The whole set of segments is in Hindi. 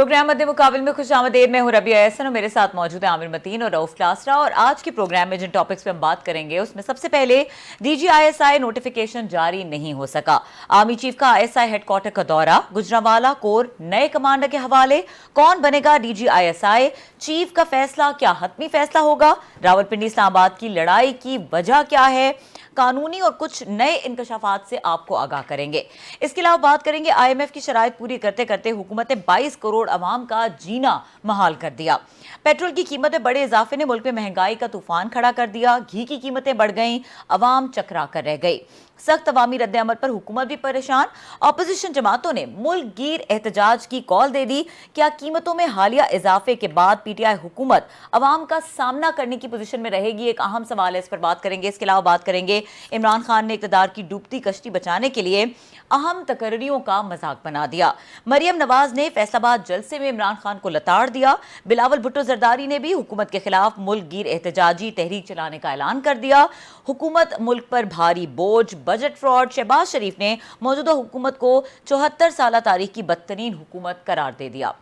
प्रोग्राम मध्य मुकाबले में खुश आमदेद। मैं हूं रबिया एहसन और मेरे साथ मौजूद है आमिर मतीन और रऊफ क्लासरा। और आज के प्रोग्राम में जिन टॉपिक्स पे हम बात करेंगे उसमें सबसे पहले DGISI नोटिफिकेशन जारी नहीं हो सका, आर्मी चीफ का ISI हेडक्वार्टर का दौरा, गुजरांवाला कोर नए कमांडर के हवाले, कौन बनेगा DGISI, चीफ का फैसला क्या हतमी फैसला होगा, रावलपिंडी इस्लामाबाद की लड़ाई की वजह क्या है, कानूनी और कुछ नए इंकशाफात से आपको आगाह करेंगे। इसके अलावा बात करेंगे IMF की शराइत पूरी करते करते हुकूमत ने 22 करोड़ अवाम का जीना महाल कर दिया। पेट्रोल की कीमत में बड़े इजाफे ने मुल्क में महंगाई का तूफान खड़ा कर दिया। घी की कीमतें बढ़ गईं, अवाम चकरा कर रह गई। सख्त अवामी रद्द अमल पर हुकूमत भी परेशान। ऑपोजिशन जमातों ने मुल्क गिर एहतजाज की कॉल दे दी। क्या कीमतों में हालिया इजाफे के बाद PTI हुकूमत अवाम का सामना करने की पोजीशन में रहेगी? एक अहम सवाल है, इस पर बात करेंगे। इसके अलावा बात करेंगे इमरान खान ने इक़्तिदार की डूबती कश्ती बचाने के लिए अहम तकर्रियों का मजाक बना दिया। मरियम नवाज ने फैसलाबाद जलसे में इमरान खान को लताड़ दिया। बिलावल भुट्टो जरदारी ने भी हुकूमत के खिलाफ मुल्क गिर एहतजाजी तहरीक चलाने का ऐलान कर दिया। हुकूमत मुल्क पर भारी बोझ, बजट फ्रॉड। शहबाज शरीफ ने मौजूदा हुकूमत को 74 साल तारीख की बदतरीन हुकूमत करार दे दिया।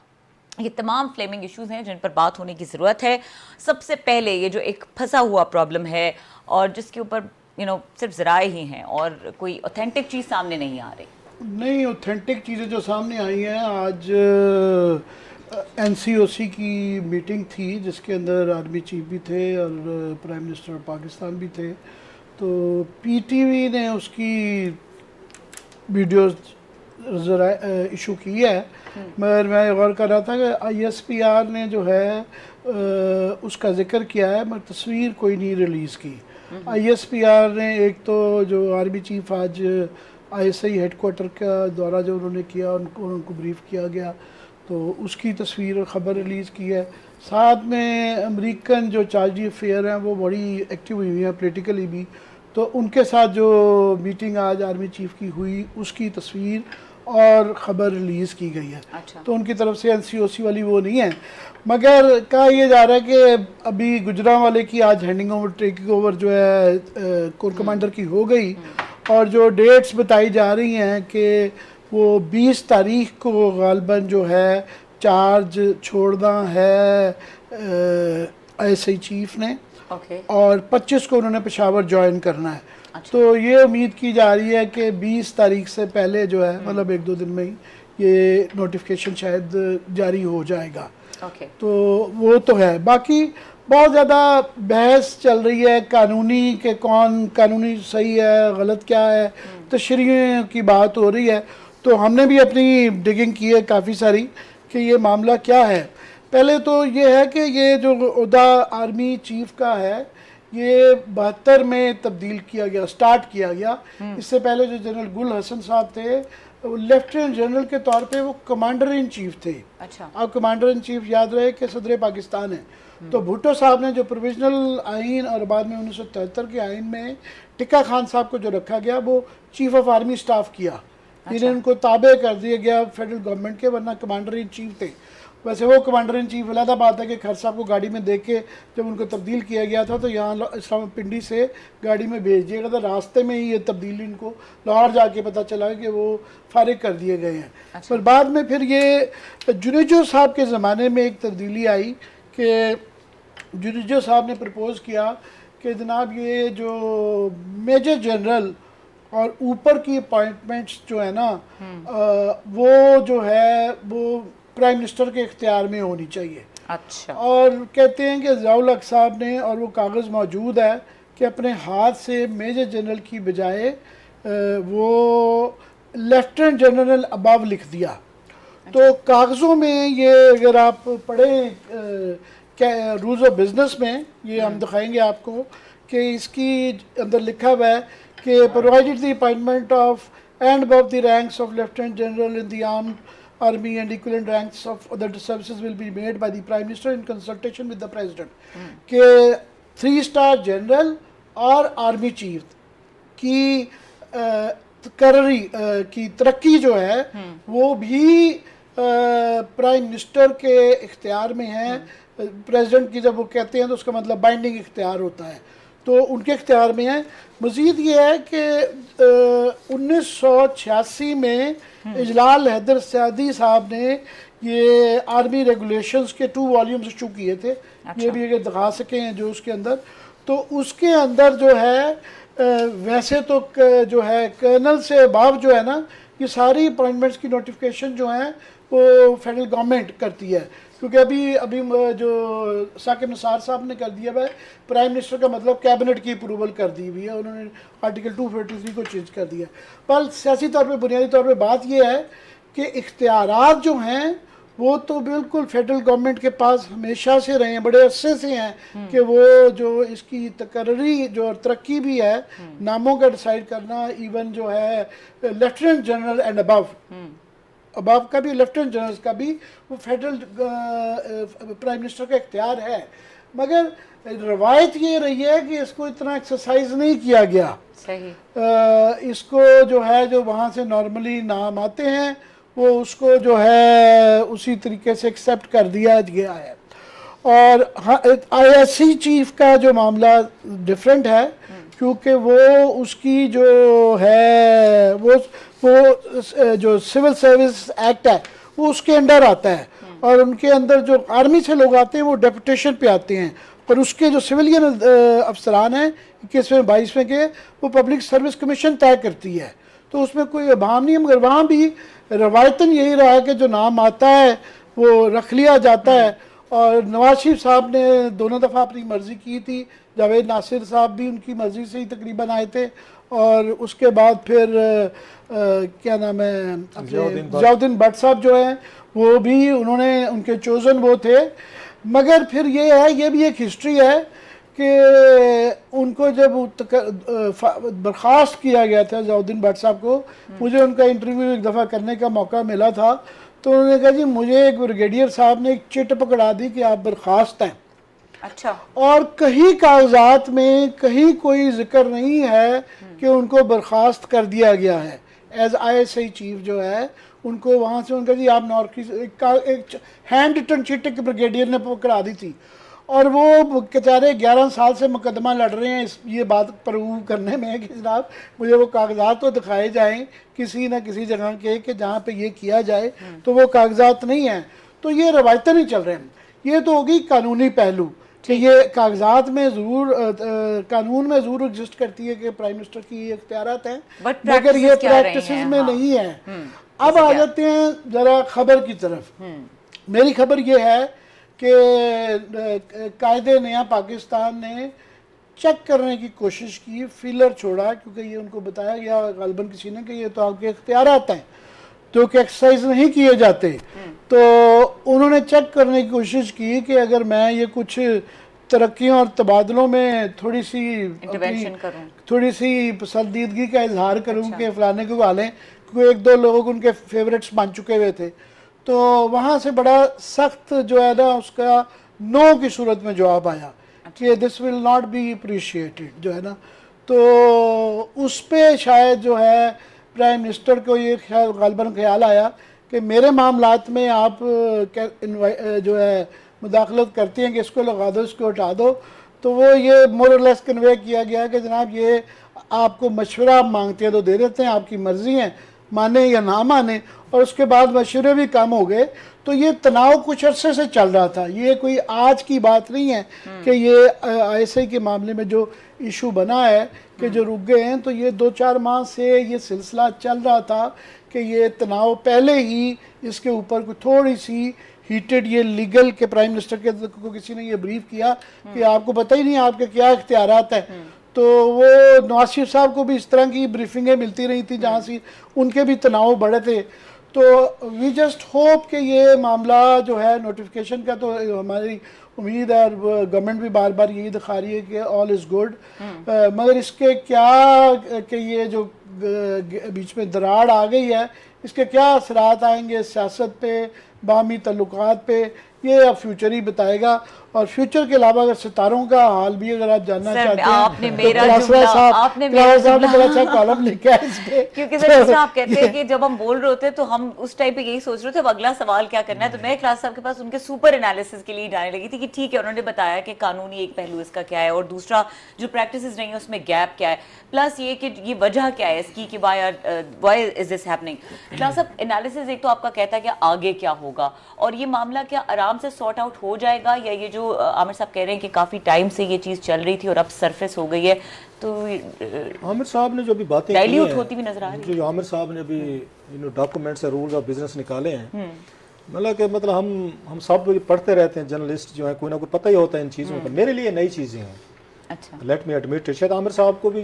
ये तमाम फ्लेमिंग इश्यूज हैं जिन पर बात होने की ज़रूरत है। सबसे पहले ये जो एक फंसा हुआ प्रॉब्लम है और जिसके ऊपर सिर्फ ज़राए ही हैं और कोई ऑथेंटिक चीज़ सामने नहीं आ रही। नहीं, ऑथेंटिक चीज़ें जो सामने आई हैं, आज NCOC की मीटिंग थी जिसके अंदर आर्मी चीफ भी थे और प्राइम मिनिस्टर पाकिस्तान भी थे। तो PTV ने उसकी वीडियोस इशू की है, मगर मैं गौर कर रहा था कि ISPR ने जो है उसका जिक्र किया है मगर तस्वीर कोई नहीं रिलीज़ की। ISPR ने एक तो जो आर्मी चीफ आज ISI हेडक्वार्टर का दौरा जो उन्होंने किया उनको ब्रीफ किया गया, तो उसकी तस्वीर और ख़बर रिलीज़ की है। साथ में अमेरिकन जो चार्जी अफेयर हैं वो बड़ी एक्टिव हुई हैं पोलिटिकली भी, तो उनके साथ जो मीटिंग आज आर्मी चीफ की हुई उसकी तस्वीर और ख़बर रिलीज़ की गई है। अच्छा। तो उनकी तरफ से NCOC वाली वो नहीं है, मगर कहा यह जा रहा है कि अभी गुजरांवाले की आज हैंडिंग ओवर टेकिंग ओवर जो है कोर कमांडर की हो गई और जो डेट्स बताई जा रही हैं कि वो 20 तारीख को गालबन जो है चार्ज छोड़ना है ISI चीफ ने, और 25 को उन्होंने पेशावर ज्वाइन करना है। अच्छा। तो ये उम्मीद की जा रही है कि 20 तारीख से पहले जो है मतलब 1-2 दिन में ही ये नोटिफिकेशन शायद जारी हो जाएगा। तो वो तो है। बाकी बहुत ज़्यादा बहस चल रही है कानूनी के कौन कानूनी सही है गलत क्या है, तशरीह की बात हो रही है। तो हमने भी अपनी डिगिंग की है काफ़ी सारी कि ये मामला क्या है। पहले तो ये है कि ये जो ओहदा आर्मी चीफ का है ये 72 में तब्दील किया गया, स्टार्ट किया गया। इससे पहले जो जनरल गुल हसन साहब थे लेफ्टिनेंट जनरल के तौर पे वो कमांडर इन चीफ थे। अच्छा। अब कमांडर इन चीफ याद रहे कि सदर पाकिस्तान है। तो भुट्टो साहब ने जो प्रोविजनल आइन और बाद में 1973 के आइन में टिक्का खान साहब को जो रखा गया वो चीफ ऑफ आर्मी स्टाफ किया। अच्छा। इन्हें उनको ताबे कर दिया गया फेडरल गवर्नमेंट के, वरना कमांडर इन चीफ थे। वैसे वो कमांडर इन चीफ अलहदा बात है कि खर साहब को गाड़ी में देख के जब उनको तब्दील किया गया था तो यहाँ इस्लाम पिंडी से गाड़ी में भेज दिया गया था। रास्ते में ही ये तब्दीली इनको लाहौर जाके पता चला कि वो फारिग कर दिए गए हैं। अच्छा। पर बाद में फिर ये जुनेजो साहब के ज़माने में एक तब्दीली आई कि जुनेजो साहब ने प्रपोज़ किया कि जनाब ये जो मेजर जनरल और ऊपर की अपॉइंटमेंट्स जो है ना वो जो है वो प्राइम मिनिस्टर के इख्तियार में होनी चाहिए। अच्छा। और कहते हैं कि ज़ियाउल हक साहब ने, और वो कागज़ मौजूद है, कि अपने हाथ से मेजर जनरल की बजाय वो लेफ्टिनेंट जनरल अबव लिख दिया। अच्छा। तो कागज़ों में ये अगर आप पढ़ें क्या रूल्स ऑफ बिजनेस में ये हम दिखाएंगे आपको कि इसकी अंदर लिखा हुआ है कि provided the appointment of and above the ranks of lieutenant general in the armed Army and equivalent ranks of other services will be made by the Prime Minister in consultation with the President। के 3-star जनरल और आर्मी चीफ की की तरक्की जो है वो भी प्राइम मिनिस्टर के इख्तियार में है। प्रेसिडेंट की जब वो कहते हैं तो उसका मतलब बाइंडिंग इख्तियार होता है, तो उनके इख्तियार में है। मज़ीद ये है कि 1986 में इजलाल हैदर सयादी साहब ने ये आर्मी रेगुलेशंस के 2 वॉल्यूम्स इशू किए थे। ये भी अगर दिखा सके हैं जो उसके अंदर, तो उसके अंदर जो है वैसे तो जो है कर्नल से अबाव जो है ना, ये सारी अपॉइंटमेंट्स की नोटिफिकेशन जो है वो फेडरल गवर्नमेंट करती है, क्योंकि अभी जो साकिब निसार साहब ने कर दिया है, प्राइम मिनिस्टर का मतलब कैबिनेट की अप्रूवल कर दी हुई है, उन्होंने आर्टिकल 243 को चेंज कर दिया। पर सियासी तौर पे बुनियादी तौर पे बात ये है कि इख्तियारात जो हैं वो तो बिल्कुल फेडरल गवर्नमेंट के पास हमेशा से रहे हैं, बड़े अरसे से हैं कि वो जो इसकी तकर्री जो तरक्की भी है, नामों का डिसाइड करना, इवन जो है लेफ्टिनेंट जनरल एंड अबव का भी, लेफ्टिनेंट जनरल का भी वो फेडरल प्राइम मिनिस्टर का इख्तियार है। मगर रवायत ये रही है कि इसको इतना एक्सरसाइज नहीं किया गया। सही। इसको जो है जो वहाँ से नॉर्मली नाम आते हैं वो उसको जो है उसी तरीके से एक्सेप्ट कर दिया गया है। और ISC चीफ का जो मामला डिफरेंट है, क्योंकि वो उसकी जो है वो जो सिविल सर्विस एक्ट है वो उसके अंडर आता है, और उनके अंदर जो आर्मी से लोग आते हैं वो डेपुटेशन पे आते हैं, और उसके जो सिविलियन अफसरान हैं 21वें 22वें के, वो पब्लिक सर्विस कमीशन तय करती है, तो उसमें कोई अभाम नहीं है। मगर वहाँ भी रवायतन यही रहा है कि जो नाम आता है वो रख लिया जाता है। और नवाज शरीफ साहब ने दोनों दफ़ा अपनी मर्ज़ी की थी, जावेद नासिर साहब भी उनकी मर्ज़ी से ही तकरीबन आए थे, और उसके बाद फिर क्या नाम है ज़ियाउद्दीन भट्ट साहब जो हैं वो भी, उन्होंने उनके चोज़न वो थे। मगर फिर ये है, ये भी एक हिस्ट्री है कि उनको जब बर्खास्त किया गया था ज़ियाउद्दीन भट्ट साहब को, मुझे उनका इंटरव्यू एक दफ़ा करने का मौका मिला था, तो उन्होंने कहा जी मुझे एक ब्रिगेडियर साहब ने एक चिट पकड़ा दी कि आप बर्खास्त हैं। अच्छा। और कहीं कागजात में कहीं कोई जिक्र नहीं है कि उनको बर्खास्त कर दिया गया है। एज ISI चीफ जो है उनको वहाँ से उनका जी आप नॉर्थ एक हैंड रिटन चिट एक ब्रिगेडियर ने पकड़ा दी थी, और वो बेचारे 11 साल से मुकदमा लड़ रहे हैं ये बात प्रूव करने में कि जनाब मुझे वो कागजात तो दिखाए जाएं किसी न किसी जगह के कि जहाँ पे ये किया जाए, तो वो कागजात नहीं हैं। तो ये रवायतें नहीं चल रहे हैं। ये तो होगी कानूनी पहलू कि ये कागजात में ज़रूर कानून में ज़रूर एग्जिस्ट करती है कि प्राइम मिनिस्टर की ये इख्तियारात हैं, मगर ये प्रैक्टिस में नहीं है। अब आ जाते हैं ज़रा खबर की तरफ। मेरी खबर ये है कि कायदे नया पाकिस्तान ने चेक करने की कोशिश की, फीलर छोड़ा, क्योंकि ये उनको बताया गया गालिबन किसी ने कि ये तो आपके इख्तियारात हैं जो कि एक्सरसाइज नहीं किए जाते। तो उन्होंने चेक करने की कोशिश की कि अगर मैं ये कुछ तरक्कियों और तबादलों में थोड़ी सी इंटरवेंशन करूं, थोड़ी सी पसंदीदगी का इजहार करूं कि फलाने को गालें, क्योंकि 1-2 लोग उनके फेवरेट्स बन चुके हुए थे, तो वहाँ से बड़ा सख्त जो है ना उसका नो की सूरत में जवाब आया कि this will not be appreciated जो है ना। तो उस पर शायद जो है प्राइम मिनिस्टर को ये गालिबन ख्याल आया कि मेरे मामलात में आप जो है मुदाखलत करती हैं कि इसको लगा दो, इसको हटा दो, तो वो ये मोर लेस कन्वे किया गया कि जनाब ये आपको मशवरा मांगते हैं तो दे देते हैं, आपकी मर्ज़ी है माने या ना माने। और उसके बाद मशवरे भी कम हो गए। तो ये तनाव कुछ अरसे से चल रहा था, ये कोई आज की बात नहीं है कि ये ISI के मामले में जो इशू बना है कि जो रुक गए हैं, तो ये 2-4 माह से ये सिलसिला चल रहा था कि ये तनाव पहले ही इसके ऊपर कोई थोड़ी सी हीटेड ये लीगल के प्राइम मिनिस्टर के को किसी ने ये ब्रीफ किया कि आपको पता ही नहीं आपके क्या इख्तियारात हैं। तो वो नवाज शरीफ साहब को भी इस तरह की ब्रीफिंगें मिलती रही थी जहाँ से उनके भी तनाव बढ़े थे। तो वी जस्ट होप कि ये मामला जो है नोटिफिकेशन का, तो हमारी उम्मीद है और गवर्नमेंट भी बार बार यही दिखा रही है कि ऑल इज़ गुड, मगर इसके क्या कि ये जो बीच में दरार आ गई है इसके क्या असरात आएंगे सियासत पे, बाहमी तल्लुकात पे, ये अब फ्यूचर ही बताएगा। और फ्यूचर के अलावा अगर सितारों का हाल भी अगर आप जानना चाहते हैं, आपने मेरा जुमला बड़ा अच्छा कॉलम लिखा है इस पे, क्योंकि सर आप कहते हैं कि जब हम बोल रहे होते हैं तो हम उस टाइम पे यही सोच रहे थे अब अगला सवाल क्या करना है, तो मैं क्लास साहब के पास उनके सुपर एनालिसिस के लिए जाने लगी थी कि ठीक है उन्होंने बताया कि कानूनी एक पहलू इसका क्या है और दूसरा जो प्रैक्टिसेस रही है उसमें गैप क्या है, प्लस ये कि ये वजह क्या है प्रेस की कि why is this happening. Class अब एनालिसिस एक तो आपका कहता है कि आगे क्या होगा, और ये मामला क्या आराम से सॉर्ट आउट हो जाएगा, या ये जो आमिर साहब कह रहे हैं कि काफी टाइम से ये चीज चल रही थी और अब सरफेस हो गई है, तो आमिर साहब ने जो अभी बातें डाइल्यूट होती भी नजर आ रही है। जो आमिर साहब ने अभी डॉक्यूमेंट से रूल्स ऑफ बिजनेस निकाले हैं, मतलब हम सब पढ़ते रहते हैं, जर्नलिस्ट जो है कोई ना कोई पता ही होता है इन चीज़ों का। मेरे लिए नई चीज़ें हैं, अच्छा, लेट मी एडमिट। शायद आमिर साहब को भी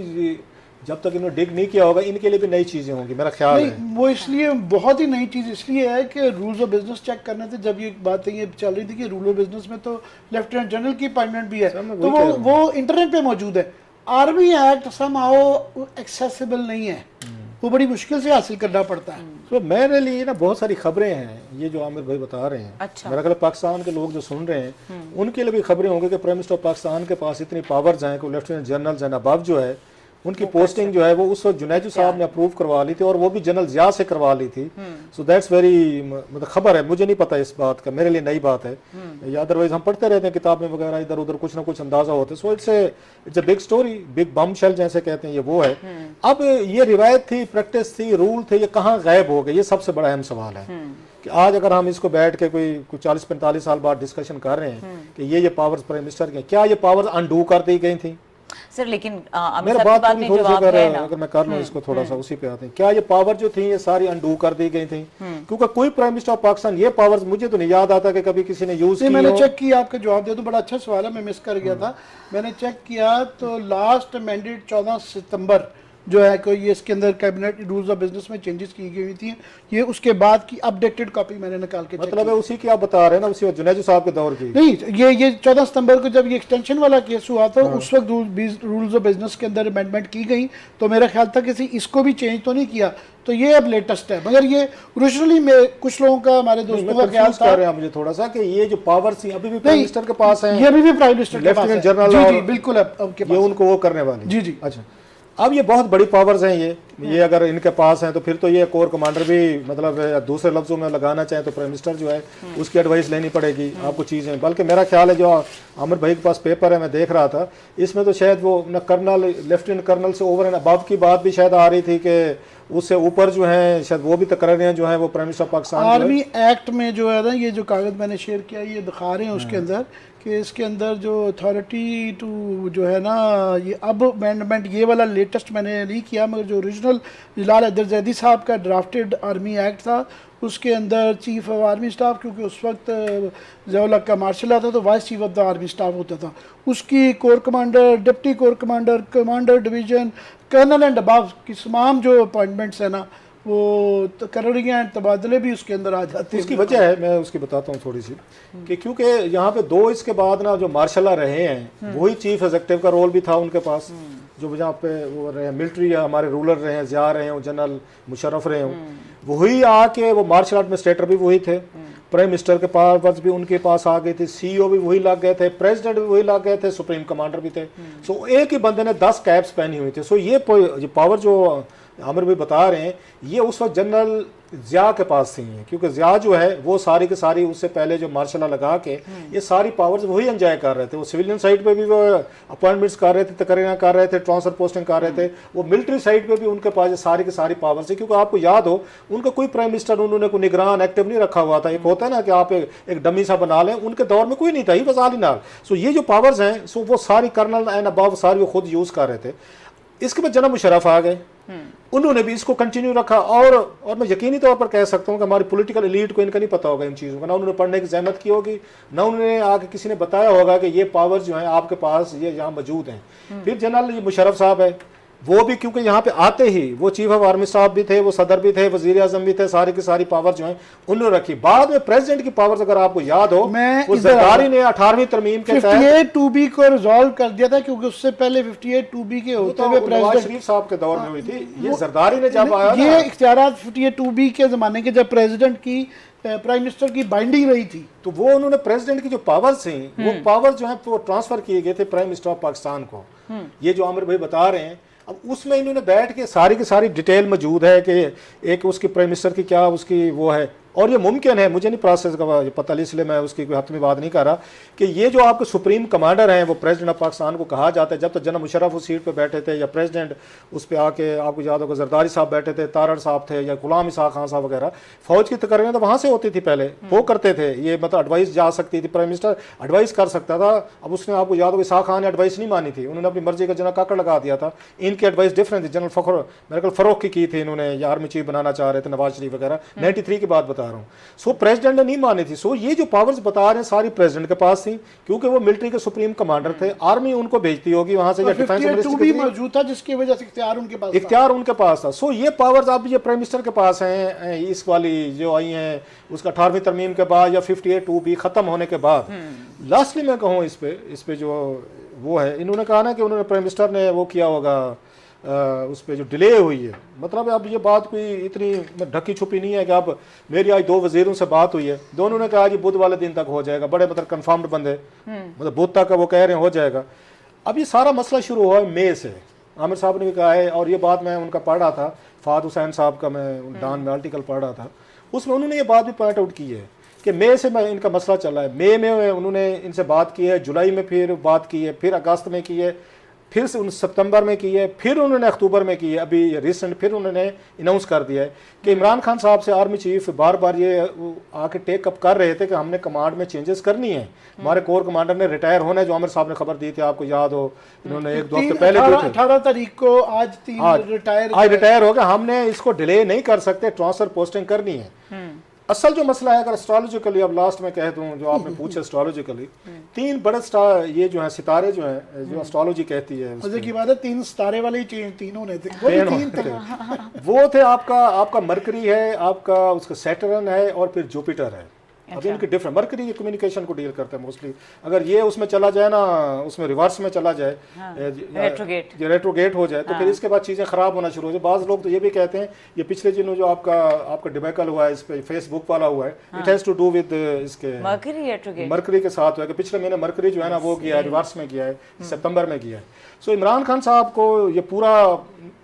जब तक इन्होंने डिग नहीं किया होगा, इनके लिए भी नई चीज़ें होंगी, मेरा ख्याल है। वो इसलिए बहुत ही नई चीज़ इसलिए है कि रूल्स ऑफ बिजनेस चेक करने थे, जब ये बात ये चल रही थी कि रूल ऑफ बिजनेस में तो लेफ्टिनेंट जनरल की अपॉइंटमेंट भी है, तो वो इंटरनेट पे मौजूद है। आर्मी एक्ट समहाउ एक्सेसिबल नहीं है, वो बड़ी मुश्किल से हासिल करना पड़ता है। तो मेरे लिए ना बहुत सारी खबरें हैं, ये जो आमिर भाई बता रहे हैं। अच्छा। मेरा ख्याल पाकिस्तान के लोग जो सुन रहे हैं उनके लिए भी खबरें होंगी कि प्राइम मिनिस्टर ऑफ पाकिस्तान के पास इतनी पावर्स हैं कि लेफ्टिनेंट जनरल जनाबाब जो है उनकी पोस्टिंग जो है वो उस वक्त जुनैद साहब ने अप्रूव करवा ली थी, और वो भी जनरल जिया से करवा ली थी। सो दैट्स वेरी, मतलब खबर है, मुझे नहीं पता इस बात का, मेरे लिए नई बात है। या अदरवाइज हम पढ़ते रहते हैं किताबें वगैरह, इधर उधर कुछ ना कुछ अंदाजा होते हैं। So it's a big story, big bombshell जैसे कहते हैं, ये वो है। अब ये रिवायत थी, प्रैक्टिस थी, रूल थे, ये कहाँ गायब हो गए, ये सबसे बड़ा अहम सवाल है। कि आज अगर हम इसको बैठ के कोई 40-45 साल बाद डिस्कशन कर रहे हैं कि ये पावर्स प्राइम मिनिस्टर के, क्या ये पावर्स अनडू कर दी गई थी? सर लेकिन मेरा बात अगर मैं कर लूं इसको थोड़ा सा, उसी पे आते हैं। क्या ये पावर जो थी ये सारी अनडू कर दी गई थी? क्योंकि कोई प्राइम मिनिस्टर ऑफ पाकिस्तान ये पावर्स, मुझे तो नहीं याद आता कि कभी किसी ने यूज की। मैंने चेक किया, आपका जवाब दे, तो बड़ा अच्छा सवाल है, मैं मिस कर गया था। मैंने चेक किया तो लास्ट मैंडेट 14 सितंबर जो है कोई ये इसके अंदर कैबिनेट रूल्स ऑफ बिजनेस में चेंजेस की गई थी, ये उसके बाद की अपडेटेड कॉपी मैंने निकाल के मतलब है उसी की आप बता रहे हैं ना, उसी जुनैद साहब के दौर की? नहीं, ये 14 सितंबर को जब ये एक्सटेंशन वाला केस हुआ था उस वक्त रूल्स ऑफ बिजनेस के अंदर अमेंडमेंट की गई, तो मेरा ख्याल था किसी इसको भी चेंज तो नहीं किया, तो ये अब लेटेस्ट है। मगर ये ओरिजिनली में कुछ लोगों का, हमारे दोस्तों का ख्याल था, कर रहे हैं मुझे थोड़ा सा, कि ये जो पावर्स थी अभी भी प्राइम मिनिस्टर के पास है, ये अभी भी प्राइम मिनिस्टर के पास है, जनरल, जी बिल्कुल, अब के पास ये उनको वो करने वाले। जी जी। अच्छा, अब ये बहुत बड़ी पावर्स हैं, ये अगर इनके पास हैं तो फिर तो ये कोर कमांडर भी, मतलब दूसरे लफ्जों में लगाना चाहे तो प्राइम मिनिस्टर जो है उसकी एडवाइस लेनी पड़ेगी आपको चीज़ें। बल्कि मेरा ख्याल है जो आमिर भाई के पास पेपर है, मैं देख रहा था, इसमें तो शायद वो न कर्नल, लेफ्टिनेंट कर्नल से ओवर एंड अबव की बात भी शायद आ रही थी कि उससे ऊपर जो है शायद वो भी तकरीरें जो है वो prime minister Pakistan army act में जो है ना, ये जो कागज़ मैंने शेयर किया ये दिखा रहे हैं उसके अंदर कि इसके अंदर जो अथॉरिटी टू जो है ना, ये अब अमेंडमेंट ये वाला लेटेस्ट मैंने नहीं किया, मगर जो ओरिजिनल जलाल हैदर जैदी साहब का ड्राफ्टेड आर्मी एक्ट था उसके अंदर चीफ ऑफ आर्मी स्टाफ, क्योंकि उस वक्त ज़िया का मार्शल आता तो vice chief of the army staff होता था, उसकी corps commander, deputy corps commander, commander division, colonel and above की तमाम जो अपॉइंटमेंट्स है ना, वो तकर्रियाँ तबादले भी उसके अंदर आ जाते हैं। उसकी वजह है, मैं उसकी बताता हूँ थोड़ी सी, कि क्योंकि यहाँ पे दो इसके बाद ना जो मार्शल रहे हैं वही चीफ एग्जीक्यूटिव का रोल भी था उनके पास, जो यहाँ पे वो रहे मिलिट्री हमारे रूलर रहे हैं, ज़िया रहे हों, जनरल मुशर्रफ रहे हों, वही आके वो मार्शल एडमिनिस्ट्रेटर भी वही थे, प्राइम मिनिस्टर के पावर्स भी उनके पास आ गए थे, सीईओ भी वही लग गए थे, प्रेसिडेंट भी वही लग गए थे, सुप्रीम कमांडर भी थे। सो एक ही बंदे ने 10 कैप्स पहनी हुई थी। सो ये पावर जो आमिर भाई बता रहे हैं ये उस वक्त जनरल ज़िया के पास थी, क्योंकि ज़िया जो है वो सारी की सारी उससे पहले जो मार्शल लगा के ये सारी पावर्स वही एंजॉय कर रहे थे। वो सिविलियन साइड पे भी वो अपॉइंटमेंट्स कर रहे थे, तकरीरें कर रहे थे, ट्रांसफर पोस्टिंग कर रहे थे, वो मिलिट्री साइड पे भी उनके पास ये सारी की सारी पावर्स थी। क्योंकि आपको याद हो उनका कोई प्राइम मिनिस्टर उन्होंने कोई निगरान एक्टिव नहीं रखा हुआ था। एक होता है ना कि आप एक डमी सा बना लें, उनके दौर में कोई नहीं था, ही बस आली नाल। सो ये जो पावर्स हैं सो वो सारी कर्नल एंड अबव सारी वो खुद यूज़ कर रहे थे। इसके बाद जनाब मुशर्रफ आ गए, उन्होंने भी इसको कंटिन्यू रखा, और मैं यकीनी तौर पर कह सकता हूँ कि हमारी पॉलिटिकल एलीट को इनका नहीं पता होगा इन चीज़ों का, ना उन्होंने पढ़ने की जहमत की होगी, ना उन्होंने आके किसी ने बताया होगा कि ये पावर्स जो हैं आपके पास ये यहाँ मौजूद हैं। फिर जनरल मुशर्रफ साहब है, वो भी क्योंकि यहाँ पे आते ही वो चीफ ऑफ आर्मी स्टाफ भी थे, वो सदर भी थे, वजीर आजम भी थे, सारी की सारी पावर जो है उन्होंने रखी। बाद में प्रेसिडेंट की पावर्स अगर आपको याद हो, वो जरदारी ने 18वीं तरमीम के तहत 58(2)B को रिजॉल्व कर दिया था, क्योंकि उससे पहले 58(2)B के होते हुए प्रेसिडेंट शरीफ साहब के दौर में हुई थी। ये जरदारी ने जब आया ये इख्तियारात 58(2)B के जमाने के जब प्रेसिडेंट की प्राइम मिनिस्टर की बाइंडिंग रही थी, तो वो उन्होंने प्रेसिडेंट की जो पावर्स थी वो पावर जो है वो ट्रांसफर किए गए थे प्राइम मिनिस्टर ऑफ पाकिस्तान को। ये जो आमिर भाई बता रहे हैं, अब उसमें इन्होंने बैठ के सारी की सारी डिटेल मौजूद है कि एक उसकी प्राइम मिनिस्टर की क्या उसकी वो है और ये मुमकिन है, मुझे नहीं प्रोसेस का ये पता, इसलिए मैं उसकी कोई हद में बात नहीं कर रहा, कि ये जो आपके सुप्रीम कमांडर हैं वो प्रेसिडेंट ऑफ पाकिस्तान को कहा जाता है। जब तक जनरल मुशर्रफ उस सीट पे बैठे थे या प्रेसिडेंट उस पर आके, आपको याद होगा जरदारी साहब बैठे थे, तारड़ साहब थे या गुलाम इसाक खान साहब वगैरह, फौज की तकरीरें तो वहाँ से होती थी पहले, वो करते थे। ये मतलब एडवाइस जा सकती थी, प्राइम मिनिस्टर एडवाइस कर सकता था। अब उसने, आपको याद होगा इसाक खान ने एडवाइस नहीं मानी थी, उन्होंने अपनी मर्जी का जनरल काकड़ लगा दिया था। इनकी एडवाइस डिफरेंट थी, जनरल फखर मेरे ख्याल फरोख की थी इन्होंने, या आर्मी चीफ बनाना चाह रहे थे नवाज शरीफ वगैरह, 93 की बात बता रहा हूँ। सो प्रेसिडेंट ने नहीं मानी थी। सो ये जो पावर्स बता रहे हैं सारी प्रेसिडेंट के पास थी, क्योंकि वो मिलिट्री के सुप्रीम कमांडर थे, आर्मी उनको भेजती होगी वहां से, या डिफेंस मिनिस्टर भी मौजूद था, जिसकी वजह से इख्तियार उनके पास था। सो ये पावर्स अब ये प्राइम मिनिस्टर के पास हैं, इस वाली जो आई हैं उसका 18वीं तरमीम के बाद या 58(2)B खत्म होने के बाद। लास्टली मैं कहूँ इस पे जो वो है, इन्होंने कहा ना कि उन्होंने प्राइम मिनिस्टर ने वो किया होगा, उस पर जो डिले हुई है, मतलब अब ये बात कोई इतनी ढकी छुपी नहीं है कि अब मेरी आज 2 वजीरों से बात हुई है, दोनों ने कहा जी बुध वाले दिन तक हो जाएगा, बड़े मतलब कंफर्म्ड बंदे, मतलब बुध तक वो कह रहे हैं हो जाएगा। अब ये सारा मसला शुरू हुआ है मई से, आमिर साहब ने भी कहा है, और ये बात मैं उनका पढ़ रहा था, फाद हुसैन साहब का मैं डान में आर्टिकल पढ़ रहा था, उसमें उन्होंने ये बात भी पॉइंट आउट की है कि मई से इनका मसला चला है। मई में उन्होंने इनसे बात की है, जुलाई में फिर बात की है, फिर अगस्त में की है, फिर से उन सितंबर में की है, फिर उन्होंने अक्टूबर में की है, अभी रिसेंट फिर उन्होंने अनाउंस कर दिया है कि इमरान खान साहब से आर्मी चीफ बार बार ये आके टेक अप कर रहे थे कि हमने कमांड में चेंजेस करनी है, हमारे कोर कमांडर ने रिटायर होना है, जो आमिर साहब ने खबर दी थी, आपको याद हो, इन्होंने 1-2 हफ्ते पहले दी थी, 18 तारीख को, आज रिटायर हो गया, हमने इसको डिले नहीं कर सकते, ट्रांसफर पोस्टिंग करनी है। असल जो मसला है, अगर एस्ट्रोलॉजिकली अब लास्ट में कह दूं, जो आपने पूछा एस्ट्रोलॉजिकली, 3 बड़े स्टार ये जो है सितारे जो हैं, जो एस्ट्रोलॉजी कहती है, मजे की बात है 3 सितारे वाले ही तीनों ने थे, वो थे आपका मरकरी है, आपका उसका सैटर्न है, और फिर जुपिटर है। अब इनके डिफरेंट, मरकरी ये कम्युनिकेशन को डील करता है मोस्टली, अगर ये उसमें चला जाए ना, उसमें रिवर्स में चला जाए, रेट्रोगेट हो जाए, तो फिर इसके बाद चीज़ें खराब होना शुरू हो जाए। बाज़ लोग तो ये भी कहते हैं, ये पिछले दिनों जो आपका डिबेकल हुआ है इस पे फेसबुक वाला हुआ है, it has to do with इसके मरकरी के साथ हुआ है कि पिछले महीने मरकरी जो है ना वो किया है, रिवर्स में किया है, सितंबर में किया है। सो इमरान खान साहब को ये पूरा,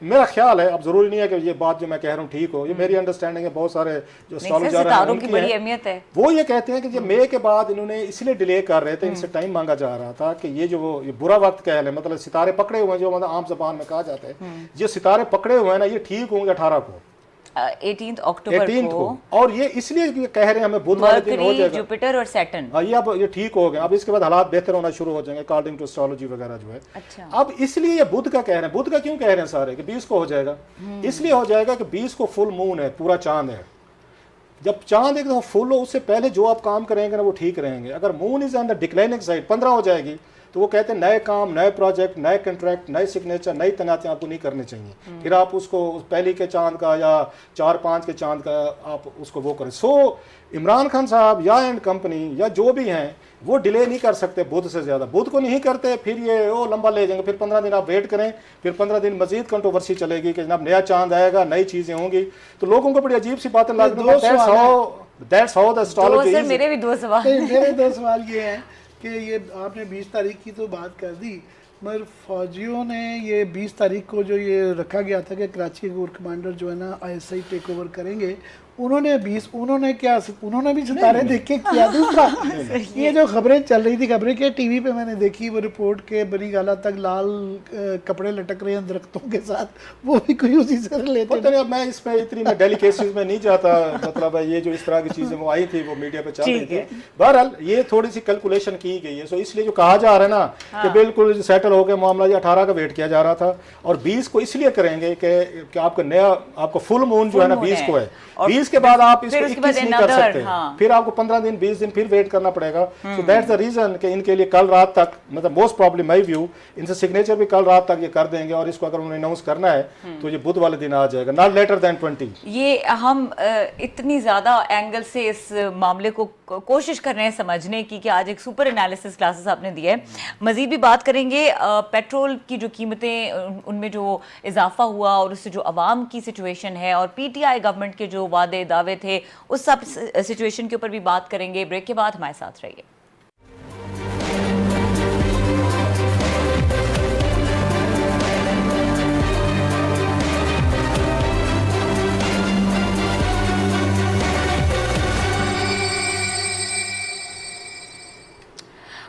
मेरा ख्याल है, अब जरूरी नहीं है कि ये बात जो मैं कह रहा हूँ ठीक हो, ये मेरी अंडरस्टैंडिंग है, बहुत सारे जो सितारों की बड़ी अहमियत है, वो ये कहते हैं कि ये मई के बाद इन्होंने इसलिए डिले कर रहे थे, इनसे टाइम मांगा जा रहा था कि ये जो ये बुरा वक्त कह लें, मतलब सितारे पकड़े हुए हैं, जो मतलब आम जबान में कहा जाता है, ये सितारे पकड़े हुए हैं ना, ये ठीक होंगे 18 को, 18 अक्टूबर को, और ये इसलिए कह रहे हैं हमें बुध वाले दिन हो जाएगा, जुपिटर और सैटर्न, ये अब ये ठीक हो गए, अब इसके बाद हालात बेहतर होना शुरू हो जाएंगे अकॉर्डिंग टू एस्ट्रोलॉजी वगैरह जो है। अच्छा। अब इसलिए ये बुध का कह रहे हैं, बुध का क्यों कह रहे हैं सारे कि 20 को हो जाएगा, इसलिए हो जाएगा कि 20 को फुल मून है, पूरा चांद है, जब चांद एक दफा फुल हो उससे पहले जो आप काम करेंगे ना वो ठीक रहेंगे। अगर moon is on the declining side 15 हो जाएगी, तो वो कहते हैं नए काम, नए प्रोजेक्ट, नए कॉन्ट्रैक्ट, नए सिग्नेचर, नई तैनातियाँ आपको नहीं करनी चाहिए, फिर आप उसको पहली के चांद का या 4-5 के चांद का आप उसको वो करें। सो इमरान खान साहब या एंड कंपनी या जो भी हैं वो डिले नहीं कर सकते बुध से ज़्यादा, बुध को नहीं करते, फिर ये वो लंबा ले जाएंगे, फिर 15 दिन आप वेट करें, फिर 15 दिन मजीद कंट्रोवर्सी चलेगी कि जनाब नया चांद आएगा, नई चीज़ें होंगी, तो लोगों को बड़ी अजीब सी बातें लगती हैं। That's how the astrology is. मेरे भी 2 सवाल, मेरे 2 सवाल ये हैं कि ये आपने 20 तारीख की तो बात कर दी, मगर फौजियों ने ये 20 तारीख को जो ये रखा गया था कि कराची के कोर कमांडर जो है ना ISI टेक ओवर करेंगे, उन्होंने भी सितारे देखे किया। दूसरा ये जो खबरें चल रही थी, खबरें के टीवी पे मैंने देखी, वो रिपोर्ट के बड़ी गाला तक लाल कपड़े लटक रहे हैं दरख्तों के साथ, वो भी कोई उसी से रिलेटेड है। अब मैं इसमें इतनी डेलिकेसीज में नहीं जाता, मतलब ये जो इस तरह की चीजें वो आई थी वो मीडिया पे चल रही थी, बहरहाल ये थोड़ी सी कैलकुलेशन की गई है। सो इसलिए जो कहा जा रहा है ना कि बिल्कुल सेटल हो गया मामला, ये 18 का वेट किया जा रहा था, और 20 को इसलिए करेंगे कि आपका फुल मून जो है ना 20 को है, 20 के बाद आप इसको 21 नहीं कर सकते, फिर आपको 15 दिन 20 दिन फिर वेट करना पड़ेगा। सो दैट्स द रीजन कि इनके लिए कल रात तक, मतलब मोस्ट प्रॉब्ली माय व्यू, इनसे सिग्नेचर भी कल रात तक ये कर देंगे, और इसको अगर उन्हें अनाउंस करना है तो ये बुध वाले दिन आ जाएगा, नॉट लेटर देन 20। ये हम इतनी ज्यादा एंगल से इस मामले को कोशिश कर रहे हैं समझने की कि आज एक सुपर एनालिसिस क्लासेस आपने दिया है, मजीद भी बात करेंगे। पेट्रोल की जो कीमतें, उनमें जो इजाफा हुआ और उससे जो अवाम की सिचुएशन है, और PTI गवर्नमेंट के जो वादे दावे थे, उस सब सिचुएशन के ऊपर भी बात करेंगे। ब्रेक के बाद हमारे साथ रहिए।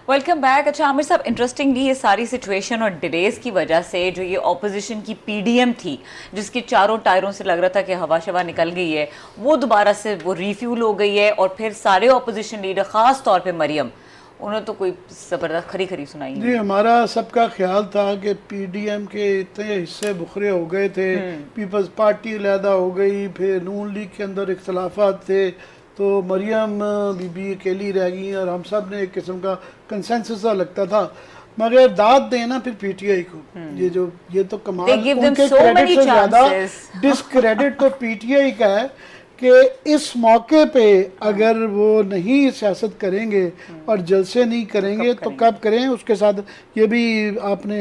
Welcome back. अच्छा आमिर साहब, इंटरेस्टिंगली ये सारी सिचुएशन और डिलेज की वजह से जो ये ऑपोजिशन की पीडीएम थी, जिसके चारों टायरों से लग रहा था कि हवा शवा निकल गई है, वो दोबारा से वो रिफ्यूल हो गई है। और फिर सारे ऑपोजिशन लीडर, खास तौर पे मरियम, उन्होंने तो कोई जबरदस्त खरी खरी सुनाई जी। हमारा सबका ख्याल था कि पीडीएम के इतने हिस्से बुखरे हो गए थे, पीपल्स पार्टी अलहदा हो गई, फिर नून लीग के अंदर इख्तलाफात थे, तो मरियम बीबी अकेली रह गई और हम सब ने एक किस्म का कंसेंसस सा लगता था। मगर दाद देना फिर पीटीआई को, ये तो कमाल, उनके क्रेडिट से ज़्यादा डिसक्रेडिट तो पीटीआई का है कि इस मौके पे अगर वो नहीं सियासत करेंगे और जलसे नहीं करेंगे तो कब करें। उसके साथ ये भी आपने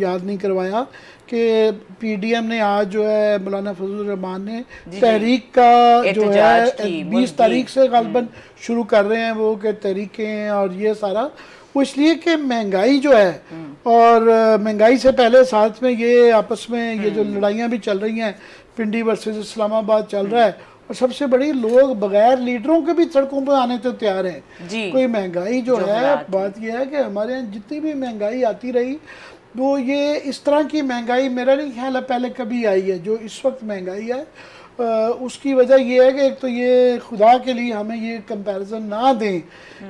याद नहीं करवाया कि पीडीएम ने आज जो है मौलाना फजलुर रहमान ने तहरीक का जो है 20 तारीख से गालबन शुरू कर रहे हैं वो कि तहरीकें और ये सारा, वो इसलिए कि महंगाई जो है और महंगाई से पहले साथ में ये आपस में ये जो लड़ाइयाँ भी चल रही हैं, पिंडी वर्सेस इस्लामाबाद चल रहा है, और सबसे बड़ी लोग बगैर लीडरों के भी सड़कों पर आने तो तैयार हैं। कोई महंगाई जो है, बात यह है कि हमारे यहाँ जितनी भी महंगाई आती रही वो ये इस तरह की महंगाई मेरा नहीं ख्याल है पहले कभी आई है। जो इस वक्त महंगाई है उसकी वजह ये है कि एक तो ये खुदा के लिए हमें ये कंपैरिजन ना दें,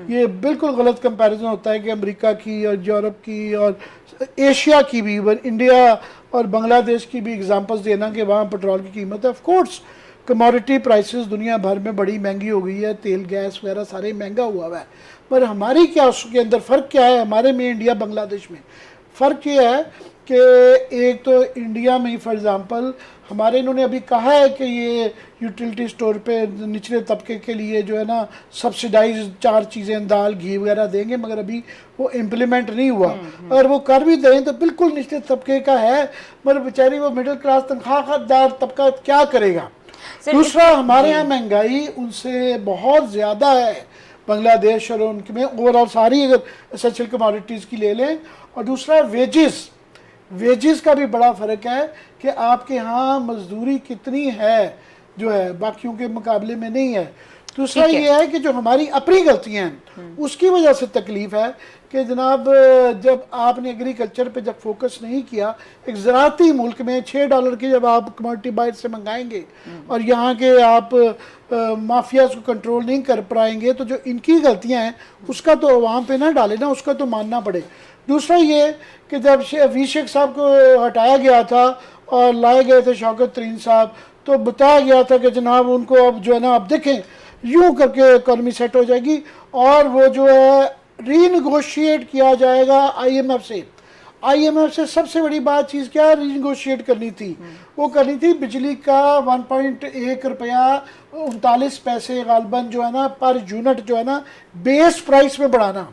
ये बिल्कुल गलत कंपैरिजन होता है कि अमेरिका की और यूरोप की और एशिया की भी, इंडिया और बांग्लादेश की भी एग्जांपल्स देना कि वहाँ पेट्रोल की कीमत है। ऑफ कोर्स कमोडिटी प्राइसेस दुनिया भर में बड़ी महंगी हो गई है, तेल गैस वगैरह सारे महंगा हुआ है, पर हमारी क्या उसके अंदर फ़र्क क्या है हमारे में इंडिया बांग्लादेश में? फ़र्क ये है कि एक तो इंडिया में फॉर एग्ज़ाम्पल हमारे इन्होंने अभी कहा है कि ये यूटिलिटी स्टोर पे निचले तबके के लिए जो है ना सब्सिडाइज 4 चीज़ें दाल घी वगैरह देंगे, मगर अभी वो इम्प्लीमेंट नहीं हुआ। अगर वो कर भी दें तो बिल्कुल निचले तबके का है, मगर बेचारी वो मिडिल क्लास तनख्वाहदार तबका क्या करेगा। दूसरा, हमारे यहाँ महंगाई उनसे बहुत ज़्यादा है बांग्लादेश और उनके में ओवरऑल सारी अगर एसेंशियल कमोडिटीज़ की ले लें। और दूसरा वेजेस का भी बड़ा फ़र्क है कि आपके यहाँ मजदूरी कितनी है जो है बाकियों के मुकाबले में नहीं है। दूसरा ये है कि जो हमारी अपनी गलतियाँ हैं उसकी वजह से तकलीफ़ है कि जनाब जब आपने एग्रीकल्चर पे जब फोकस नहीं किया, एक ज़राती मुल्क में $6 की जब आप कमोडिटी बाहर से मंगाएंगे और यहाँ के आप माफियाज को कंट्रोल नहीं कर पाएंगे, तो जो इनकी गलतियाँ हैं उसका तो अवाम पे ना डाले ना, उसका तो मानना पड़े। दूसरा ये कि जब वी शेख साहब को हटाया गया था और लाए गए थे शौकत तरीन साहब, तो बताया गया था कि जनाब उनको अब जो है ना आप देखें यूँ करके इकॉनमी सेट हो जाएगी और वो जो है रीनिगोशिएट किया जाएगा आईएमएफ से। आईएमएफ से सबसे बड़ी बात चीज़ क्या रीनिगोशिएट करनी थी, वो करनी थी बिजली का 1.1 रुपया 39 पैसे गालबन जो है ना पर यूनिट जो है ना बेस प्राइस में बढ़ाना।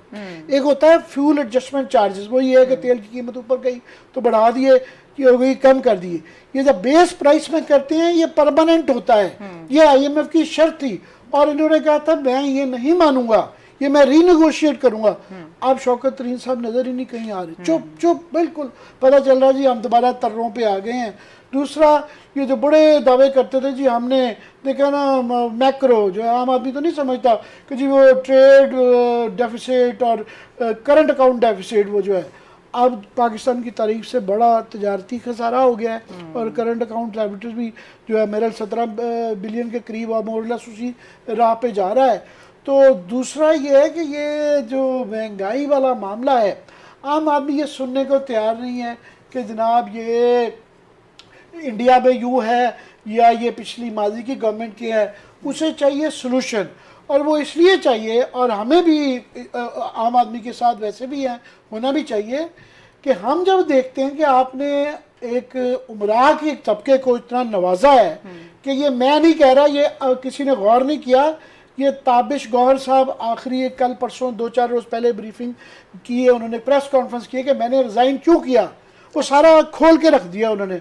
एक होता है फ्यूल एडजस्टमेंट चार्जेस, वो ये है कि तेल की कीमत ऊपर गई तो बढ़ा दिए, ये हो गई कम कर दिए। ये जब बेस प्राइस में करते हैं ये परमानेंट होता है, ये आईएमएफ की शर्त थी और इन्होंने कहा था मैं ये नहीं मानूंगा, ये मैं रीनेगोशिएट करूंगा। अब शौकत तरीन साहब नजर ही नहीं कहीं आ रहे, चुप बिल्कुल, पता चल रहा जी हम दोबारा तर्रों पे आ गए हैं। दूसरा, ये जो बड़े दावे करते थे जी हमने देखा ना मैक्रो, जो आम आदमी तो नहीं समझता कि जी वो ट्रेड डेफिसिट और करंट अकाउंट डेफिसिट वो जो है अब पाकिस्तान की तारीख से बड़ा तजारती खसारा हो गया है और करंट अकाउंट लायबिलिटीज भी जो है मेरा 17 बिलियन के करीब और मोरलेस उसी राह पे जा रहा है। तो दूसरा ये है कि ये जो महंगाई वाला मामला है, आम आदमी ये सुनने को तैयार नहीं है कि जनाब ये इंडिया में यूँ है या ये पिछली माजी की गवर्नमेंट की है। उसे चाहिए सलूशन, और वो इसलिए चाहिए और हमें भी आम आदमी के साथ वैसे भी है होना भी चाहिए कि हम जब देखते हैं कि आपने एक उमरा के एक तबके को इतना नवाजा है कि ये मैं नहीं कह रहा, ये किसी ने गौर नहीं किया, ये ताबिश गौहर साहब आखिरी कल परसों 2-4 रोज़ पहले ब्रीफिंग की है, उन्होंने प्रेस कॉन्फ्रेंस की है कि मैंने रिज़ाइन क्यों किया, वो सारा खोल के रख दिया उन्होंने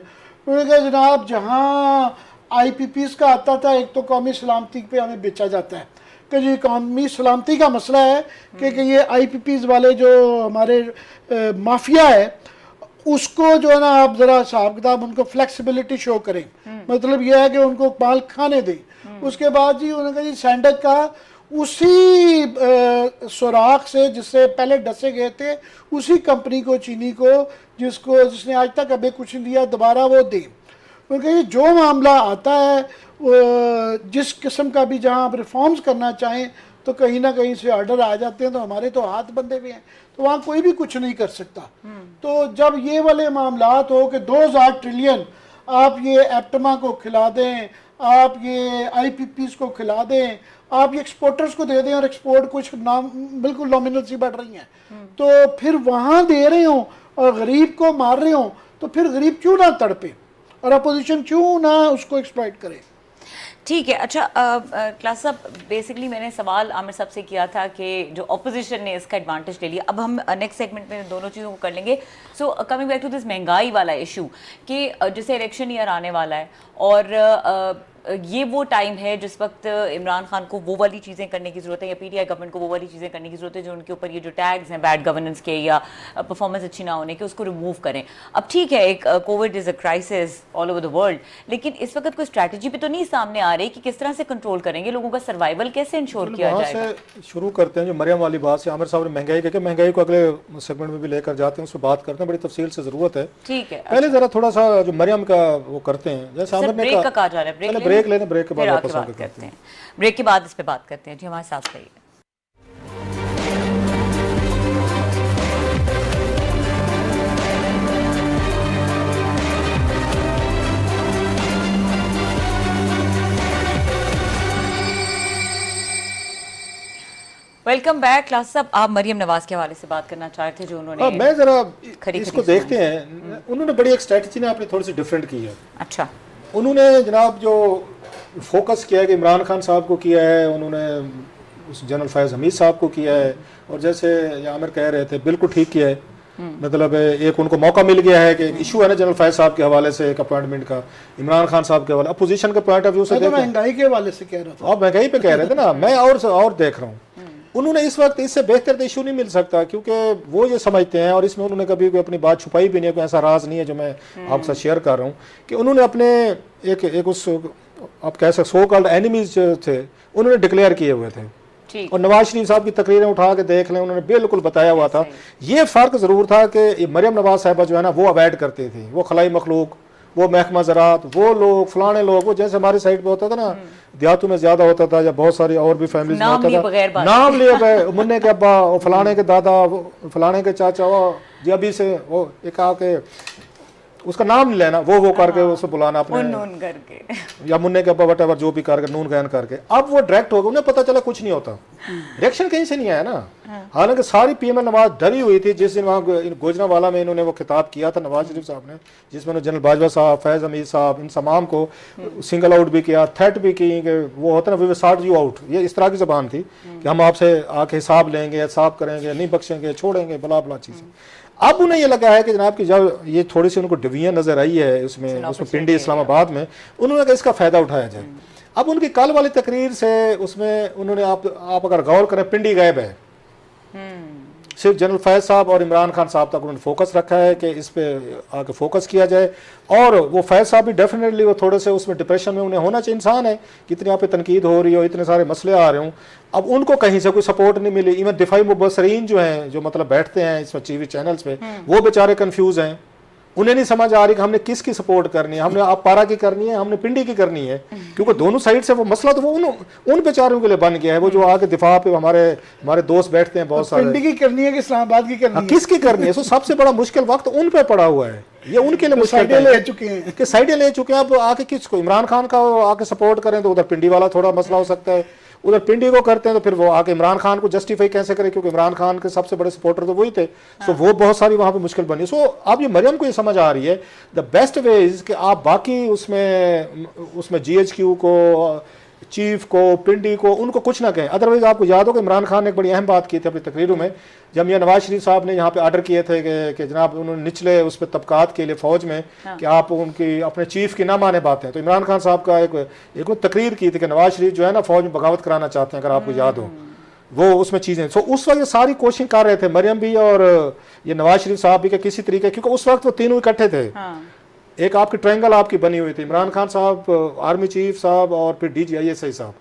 कहा जनाब जहाँ IPPs का आता था एक तो कौमी सलामती पे हमें बेचा जाता है कि जी कौमी सलामती का मसला है कि ये IPPs वाले जो हमारे माफिया है उसको जो है ना आप ज़रा हिसाब किताब उनको फ्लेक्सिबिलिटी शो करें, मतलब यह है कि उनको माल खाने दें। उसके बाद जी उन्होंने कहा जी सैंडक का उसी सुराख से जिससे पहले डसे गए थे, उसी कंपनी को, चीनी को, जिसने आज तक अभी कुछ नहीं दिया, दोबारा वो दें। क्योंकि जो मामला आता है, जिस किस्म का भी जहाँ आप रिफॉर्म्स करना चाहें तो कहीं ना कहीं से ऑर्डर आ जाते हैं, तो हमारे तो हाथ बंधे हुए हैं, तो वहाँ कोई भी कुछ नहीं कर सकता। तो जब ये वाले मामलात हो कि 2000 ट्रिलियन आप ये एप्टमा को खिला दें, आप ये IPPs को खिला दें, आप ये एक्सपोर्टर्स को दे दें, और एक्सपोर्ट कुछ नाम बिल्कुल नॉमिनल सी बढ़ रही हैं, तो फिर वहाँ दे रहे हो और गरीब को मार रहे हो, तो फिर गरीब क्यों ना तड़पे और अपोजिशन क्यों ना उसको एक्सप्लॉइट करे। ठीक है। अच्छा क्लास साहब, बेसिकली मैंने सवाल आमिर साहब से किया था कि जो ऑपोजिशन ने इसका एडवांटेज ले लिया। अब हम नेक्स्ट सेगमेंट में दोनों चीज़ों को कर लेंगे। So coming back to this महंगाई वाला इशू कि जैसे इलेक्शन ईयर आने वाला है और ये वो टाइम है जिस वक्त इमरान खान को वो वाली चीज़ें करने की ज़रूरत है, या PTI गवर्नमेंट को वो वाली चीज़ें करने की ज़रूरत है जो उनके ऊपर ये जो टैग्स हैं बैड गवर्नेंस के या परफॉर्मेंस अच्छी ना होने के, उसको रिमूव करें। अब ठीक है, एक Covid is a crisis all over the world, लेकिन इस वक्त कोई स्ट्रैटेजी भी तो नहीं सामने आ रही कि किस तरह से कंट्रोल करेंगे, लोगों का सर्वाइवल कैसे इंश्योर किया जाएगा। से शुरू करते हैं जो मरियम वाली बात से। आमिर साहब ने महंगाई को अगले सेगमेंट में भी लेकर जाते हैं, उस पर बात करते हैं, बड़ी तफसील से ज़रूरत है। ठीक है, पहले ज़रा थोड़ा सा जो मरियम का वो करते हैं, जैसे आमिर ने ब्रेक का कहा जा रहा है, ब्रेक लेने, ब्रेक के बाद आके बात करते हैं। ब्रेक के बाद इस पे बात करते हैं। जी हमारे साथ रहिए। Welcome back. क्लास साहब, आप मरियम नवाज के हवाले से बात करना चाह रहे थे जो उन्होंने मैं जरा इसको देखते हैं। उन्होंने बड़ी एक स्ट्रेटजी ने अपनी थोड़ी सी डिफरेंट की है। अच्छा, उन्होंने जनाब जो फोकस किया है कि इमरान खान साहब को किया है, उन्होंने उस जनरल फैज़ हमीद साहब को किया है, और जैसे आमिर कह रहे थे बिल्कुल ठीक किया है। मतलब एक उनको मौका मिल गया है कि इशू है ना जनरल फैज़ साहब के हवाले से, एक अपॉइंटमेंट का इमरान खान साहब के हवाले, अपोजिशन के पॉइंट ऑफ व्यू से महंगाई के हवाले से कह रहा था। आप महंगाई पे कह रहे थे ना, मैं और देख रहा हूँ। उन्होंने इस वक्त इससे बेहतर तो इशू नहीं मिल सकता, क्योंकि वो ये समझते हैं, और इसमें उन्होंने कभी कोई अपनी बात छुपाई भी नहीं है, कोई ऐसा राज नहीं है जो मैं आपके साथ शेयर कर रहा हूँ, कि उन्होंने अपने एक उस आप कह सकते सो कॉल्ड एनिमीज जो थे उन्होंने डिक्लेयर किए हुए थे। और नवाज शरीफ साहब की तकरीरें उठा के देख लें, उन्होंने बिल्कुल बताया हुआ था। ये फ़र्क ज़रूर था कि मरियम नवाज साहिबा जो है ना वो अवॉइड करती थी, वो खलाई मखलूक, वो महकमा ज़रात, वो लोग फलाने लोग, वो जैसे हमारी साइड पे होता था ना, देहातों में ज़्यादा होता था, या बहुत सारी और भी फैमिलीज में होता था, नाम लिए गए, मुन्ने के अब्बा, वो फलाने के दादा, वो फलाने के चाचा, वो जी अभी से वो एक आके उसका नाम नहीं लेना, वो करके उसे बुलाना अपने नून करके, या मुन्ने के अब्बा वटेवर जो भी करके नून गैन करके। अब वो डायरेक्ट हो गया, उन्हें पता चला कुछ नहीं होता, रिएक्शन कहीं से नहीं आया ना। हालांकि सारी PML नवाज डरी हुई थी जिस दिन वहाँ गोजरावाला में इन्होंने वो खिताब किया था नवाज शरीफ साहब ने, जिसमें जनरल बाजवा साहब, फैज़ हमीद साहब, इन तमाम को सिंगल आउट भी किया, थ्रेट भी की कि वो होता ना we will sort you out, ये इस तरह की ज़बान थी कि हम आपसे आके हिसाब लेंगे, हिसाब करेंगे, नहीं बख्शेंगे, छोड़ेंगे, बला बला चीज़ें। अब उन्हें ये लगा है कि जनाब की जब ये थोड़ी सी उनको डिवीजन नजर आई है उसमें पिंडी इस्लामाबाद में, उन्होंने कहा इसका फायदा उठाया जाए। अब उनकी कल वाली तकरीर से उसमें उन्होंने आप अगर गौर करें, पिंडी गायब है, सिर्फ जनरल फैज़ साहब और इमरान खान साहब तक उन्होंने फोकस रखा है कि इस पे आके फोकस किया जाए। और वो फैज़ साहब भी डेफिनेटली वो थोड़े से उसमें डिप्रेशन में उन्हें होना चाहिए, इंसान है, कितनी यहाँ पे तनकीद हो रही हो, इतने सारे मसले आ रहे हों, अब उनको कहीं से कोई सपोर्ट नहीं मिली। इवन दिफाई मुबसरीन जो हैं, जो मतलब बैठते हैं इसमें टीवी चैनल्स पे, वो बेचारे कंफ्यूज हैं, उन्हें नहीं समझ आ रही कि हमने किसकी सपोर्ट करनी है, हमने आप पारा की करनी है, हमने पिंडी की करनी है, क्योंकि दोनों साइड से वो मसला तो वो उन बेचारों के लिए बन गया है। वो जो आके दिफा पे हमारे दोस्त बैठते हैं बहुत सारे, पिंडी की करनी है कि इस्लामाबाद की करनी है, किसकी करनी है, तो सबसे बड़ा मुश्किल वक्त उन पे पड़ा हुआ है, ये उनके लिए मुश्किल ले चुके हैं कि साइडें ले चुके हैं। अब आके किसको, इमरान खान का आके सपोर्ट करें तो उधर पिंडी वाला थोड़ा मसला हो सकता है, उधर पिंडी को करते हैं तो फिर वो आके इमरान खान को जस्टिफाई कैसे करें, क्योंकि इमरान खान के सबसे बड़े सपोर्टर तो वही थे। सो वो बहुत सारी वहाँ पे मुश्किल बनी। सो अब ये मरियम को ये समझ आ रही है द बेस्ट वे इज कि आप बाकी उसमें GHQ को, चीफ को, पिंडी को, उनको कुछ ना कहें। अदरवाइज आपको याद हो कि इमरान खान ने एक बड़ी अहम बात की थी अपनी तकरीरों में, जब ये नवाज शरीफ साहब ने यहाँ पे आर्डर किए थे कि जनाब उन्होंने निचले उस पर तबकात के लिए फौज में कि आप उनकी अपने चीफ की ना माने बातें, तो इमरान खान साहब का एक तकरीर की थी कि नवाज शरीफ जो है ना फौज में बगावत कराना चाहते हैं, अगर आपको याद हो वो उसमें चीज़ें। सो उस वक्त ये सारी कोशिश कर रहे थे मरियम भी और ये नवाज शरीफ साहब भी, किसी तरीके, क्योंकि उस वक्त वो तीनों इकट्ठे थे। एक आपकी ट्रायंगल आपकी बनी हुई थी, इमरान खान साहब, आर्मी चीफ साहब और फिर DGI साहब,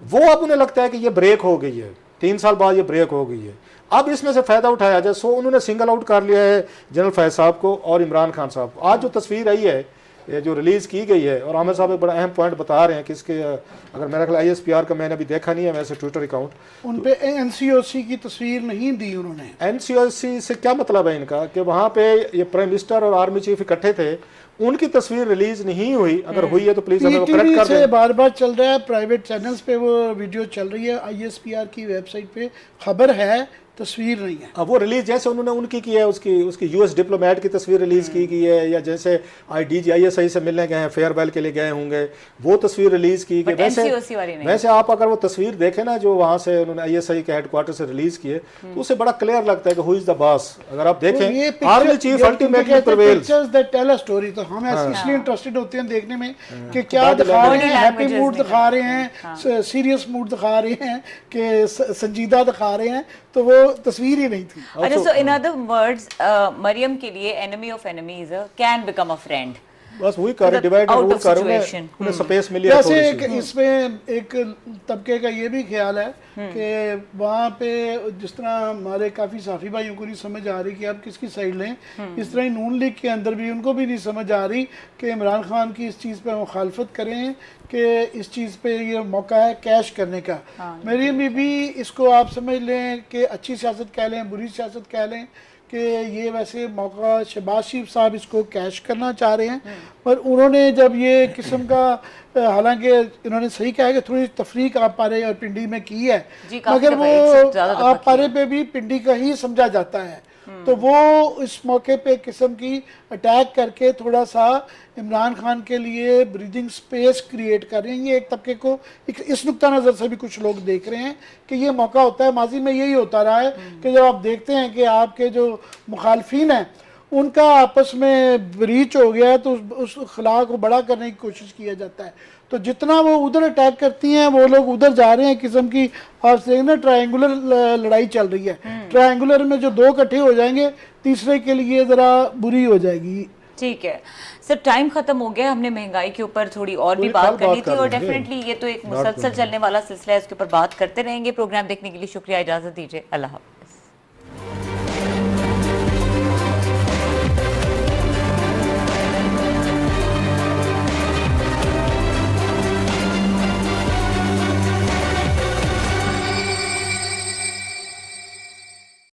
वो अब उन्हें लगता है कि ये ब्रेक हो गई है, 3 साल बाद ये ब्रेक हो गई है, अब इसमें से फायदा उठाया जाए। सो उन्होंने सिंगल आउट कर लिया है जनरल फैज साहब को और इमरान खान साहब को। आज जो तस्वीर आई है, ये जो रिलीज़ की गई है, और आमिर साहब एक बड़ा अहम पॉइंट बता रहे हैं कि इसके अगर मेरा ख्याल ISPR का मैंने अभी देखा नहीं है वैसे ट्विटर अकाउंट, उन पे NCOC की तस्वीर नहीं दी उन्होंने। NCOC से क्या मतलब है इनका कि वहाँ पे ये प्राइम मिनिस्टर और आर्मी चीफ इकट्ठे थे, उनकी तस्वीर रिलीज नहीं हुई, अगर हुई है तो प्लीज हमें करेक्ट कर दें। बार बार चल रहा है, प्राइवेट चैनल्स पे वो वीडियो चल रही है, ISPR की वेबसाइट पे खबर है, तस्वीर नहीं है। अब वो रिलीज जैसे उन्होंने उनकी की है, उसकी US डिप्लोमेट की तस्वीर रिलीज की गई है, या जैसे DG ISI से मिलने गए हैं, फेयरवेल के लिए गए होंगे, वो तस्वीर रिलीज की गई। वैसे आप अगर वो तस्वीर देखें ना जो वहां से उन्होंने ISI के हेडक्वार्टर से रिलीज किए, तो उसे बड़ा क्लियर लगता है कि हु इज द बॉस। अगर आप देखें, army chief ultimately prevails. Pictures that tell a story, तो हम इसलिए इंटरेस्टेड होते हैं देखने में कि क्या दिखा रहे हैं, हैप्पी मूड दिखा रहे हैं, सीरियस मूड दिखा रहे हैं, कि संजीदा दिखा रहे हैं, तो वो तस्वीर ही नहीं थी। अच्छा, so in other words, Maryam के लिए enemy of enemies can become a friend. बस वही कर डिवाइड एंड रूल करूंगा, उन्हें स्पेस मिली है। वैसे इसमें एक तबके का ये भी ख्याल है कि वहाँ पे जिस तरह हमारे काफ़ी साफी भाइयों को नहीं समझ आ रही कि आप किसकी साइड लें, इस तरह ही नून लीग के अंदर भी उनको भी नहीं समझ आ रही कि इमरान खान की इस चीज़ पे मुखालफत करें कि इस चीज़ पे ये मौका है कैश करने का। मेरी भी इसको आप समझ लें कि अच्छी सियासत कह लें, बुरी सियासत कह लें, कि ये वैसे मौका शहबाज शरीफ साहब इसको कैश करना चाह रहे हैं, पर उन्होंने जब ये किस्म का, हालांकि इन्होंने सही कहा है कि थोड़ी तफरीक आप पारे और पिंडी में की है, मगर वो आप पारे पे भी पिंडी का ही समझा जाता है, तो वो इस मौके पे किस्म की अटैक करके थोड़ा सा इमरान खान के लिए ब्रीदिंग स्पेस क्रिएट कर रहे हैं। ये एक तबके को इस नुक्ता नज़र से भी कुछ लोग देख रहे हैं कि ये मौका होता है, माजी में यही होता रहा है कि जब आप देखते हैं कि आपके जो मुखालफिन हैं उनका आपस में ब्रीच हो गया है, तो उस खिला को बड़ा करने की कोशिश किया जाता है। तो जितना वो उधर अटैक करती हैं, वो लोग उधर जा रहे हैं, किस्म की आप देखें ना ट्रायंगुलर लड़ाई चल रही है। ट्रायंगुलर में जो 2 इकट्ठे हो जाएंगे, तीसरे के लिए ज़रा बुरी हो जाएगी। ठीक है सर, टाइम खत्म हो गया, हमने महंगाई के ऊपर थोड़ी और भी बात करनी थी, और डेफिनेटली ये तो एक मुसलसल चलने वाला सिलसिला है, इसके ऊपर बात करते रहेंगे। प्रोग्राम देखने के लिए शुक्रिया, इजाजत दीजिए, अल्लाह हाफ़िज़।